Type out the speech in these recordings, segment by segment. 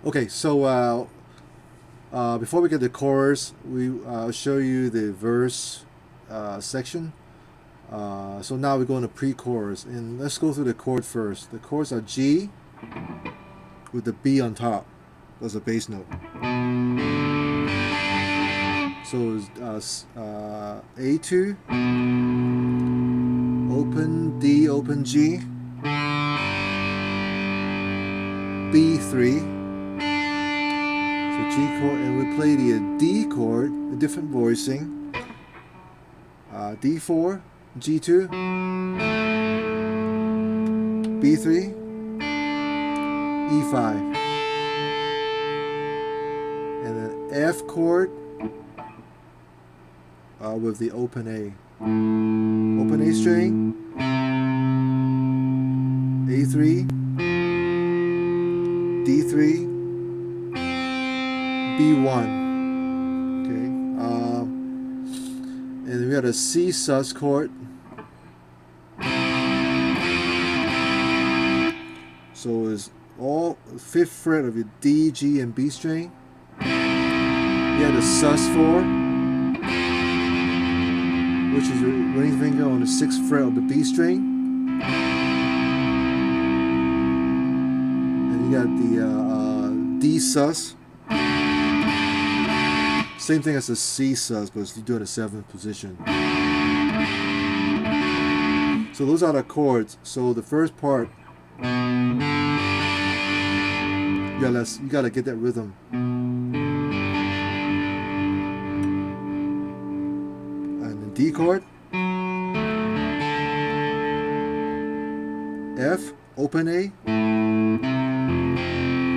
Okay, so before we get the chorus, I'll show you the verse section. So now we're going to pre-chorus, and let's go through the chord first. The chords are G with the B on top. That's a bass note. So it's A2, open D, open G, B3, so G chord, and we play the D chord, a different voicing, D4, G2, B3, E5, and then F chord with the open A string, A3, D3, B1. Okay, and we got a C sus chord. So it's all 5th fret of your D, G, and B string. You have the sus4, which is your ring finger on the 6th fret of the B string. And you got the D sus. Same thing as the C sus, but you do it in the 7th position. So those are the chords. So the first part, you gotta get that rhythm. And the D chord, F, open A.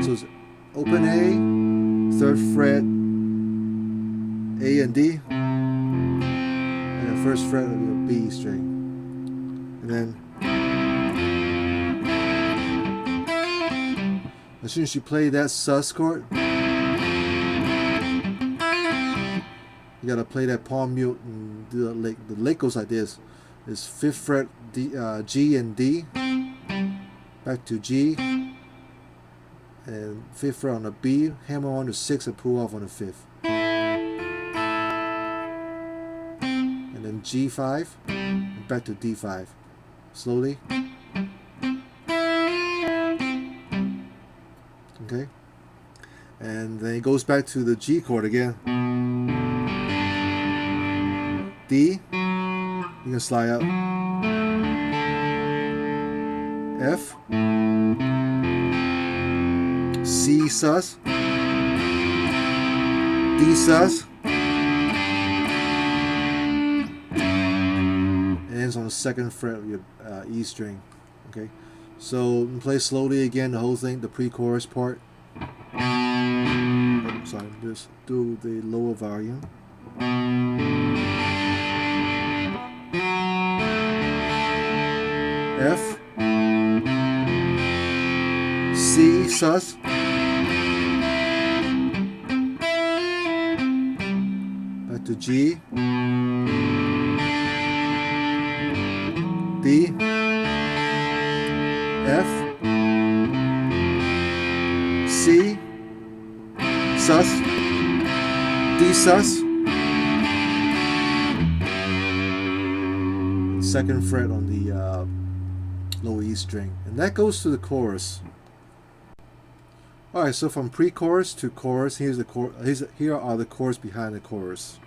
So it's open A, 3rd fret, A and D, and the 1st fret of your B string. And then as soon as you play that sus chord, you gotta play that palm mute and do the lick. The lick goes like this. It's 5th fret D, G and D, back to G, and 5th fret on the B, hammer on the 6th and pull off on the 5th. And then G5, and back to D5. Slowly. Okay. And then it goes back to the G chord again. D, you can slide up. F, C sus, D sus, and ends on the 2nd fret of your E string. Okay, so play slowly again the whole thing, the pre-chorus part. Oh, sorry, just do the lower volume. F, C sus, back to G, D, F, C, sus, D sus, 2nd fret on the low E string, and that goes to the chorus. Alright, so from pre-chorus to chorus, here are the chords behind the chorus.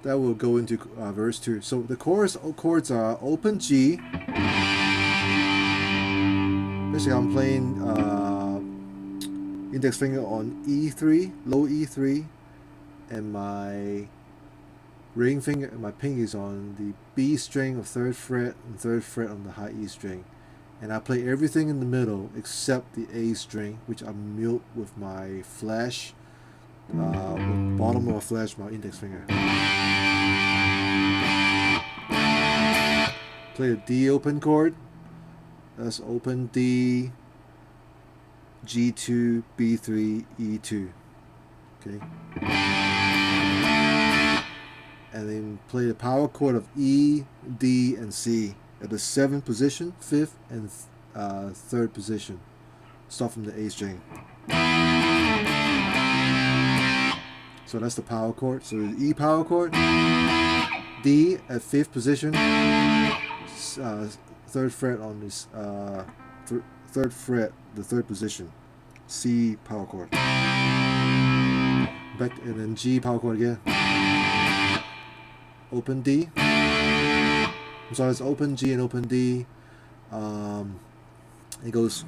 That will go into verse 2. So the chorus chords are open G. Basically, I'm playing index finger on E3, low E3, and my ring finger, my pinky is on the B string of 3rd fret and 3rd fret on the high E string. And I play everything in the middle except the A string, which I mute with my flash, with bottom of a flash, my index finger. Play a D open chord. That's open D, G2, B3, E2. Okay. And then play the power chord of E, D, and C at the 7th position, 5th, and 3rd position. Start from the A string. So that's the power chord. So the E power chord, D at 5th position, 3rd fret on this 3rd fret, the 3rd position, C power chord. Back and then G power chord again. Open D. I'm sorry, it's open G and open D. It goes.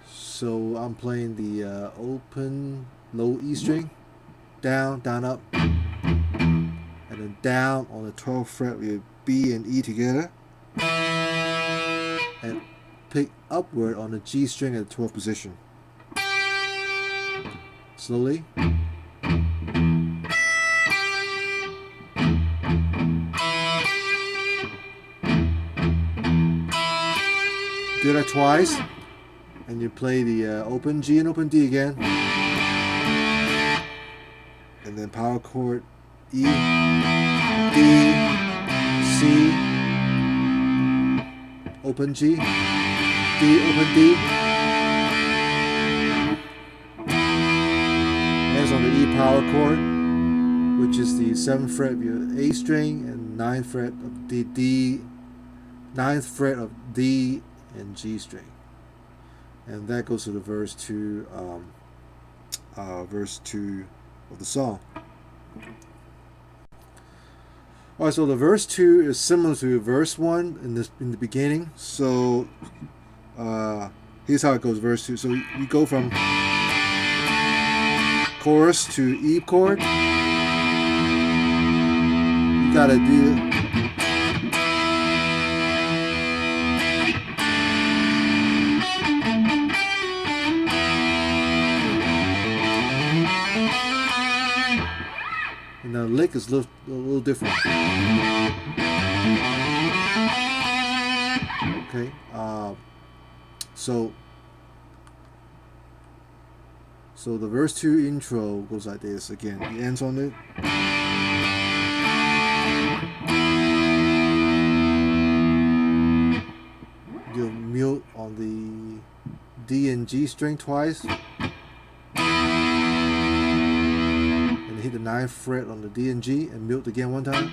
So I'm playing the open low E string, down, down, up, and then down on the 12th fret with B and E together, and pick upward on the G string at the 12th position. Slowly. Do that twice, and you play the open G and open D again, and then power chord E, D, C, open G, D, open D, ends on the E power chord, which is the 7th fret of your A string and 9th fret of the D, 9th fret of D and G string, and that goes to the verse 2 of the song. Alright, so the verse 2 is similar to verse 1 in the beginning. So here's how it goes, verse 2. So you go from chorus to E chord. You gotta do it. And the lick is a little different. Okay, so the verse 2 intro goes like this again. It ends on it. You'll mute on the D and G string twice. Hit the 9th fret on the D and G and mute again one time.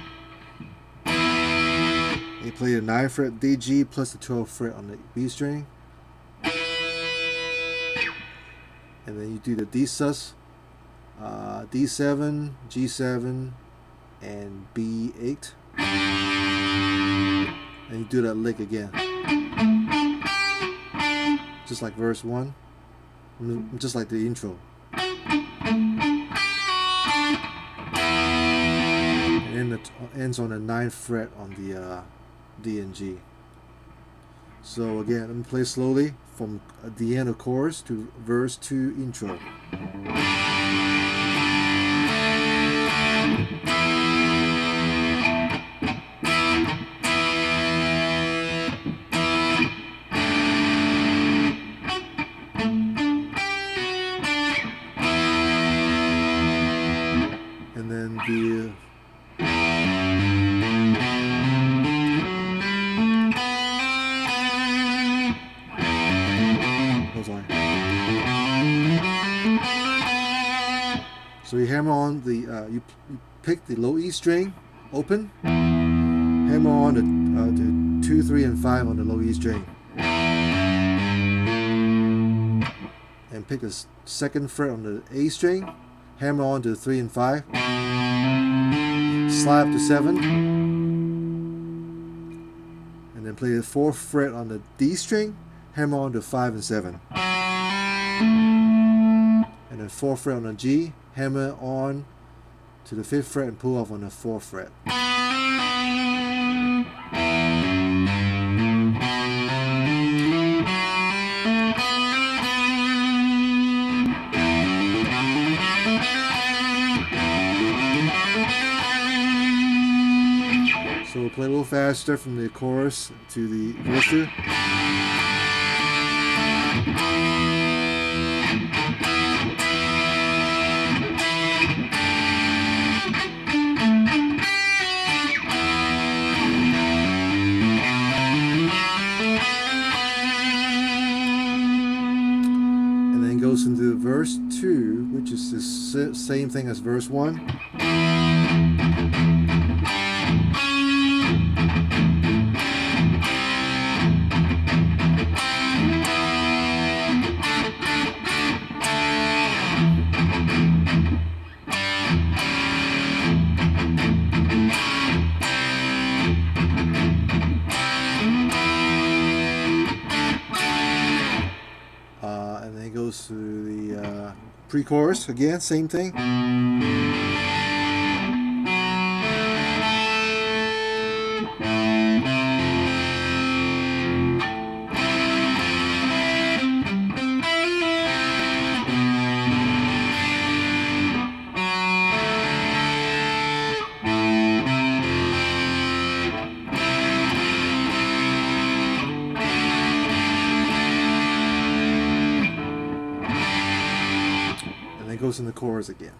You play the 9th fret D, G plus the 12th fret on the B string. And then you do the D sus, D7, G7, and B8. And you do that lick again. Just like verse 1. Just like the intro. And it ends on the 9th fret on the D and G. So again, let me play slowly from the end of chorus to verse 2 intro. And then the so you hammer on the you pick the low E string, open, hammer on the 2, 3, and 5 on the low E string, and pick the 2nd fret on the A string, hammer on to 3 and 5, slide up to 7, and then play the 4th fret on the D string, hammer on to 5 and 7, and then 4th fret on the G, hammer on to the 5th fret and pull off on the 4th fret. little faster from the chorus to the verse 2. And then goes into verse 2, which is the same thing as verse 1. And then it goes to the pre-chorus again, same thing. And then goes in the chorus again.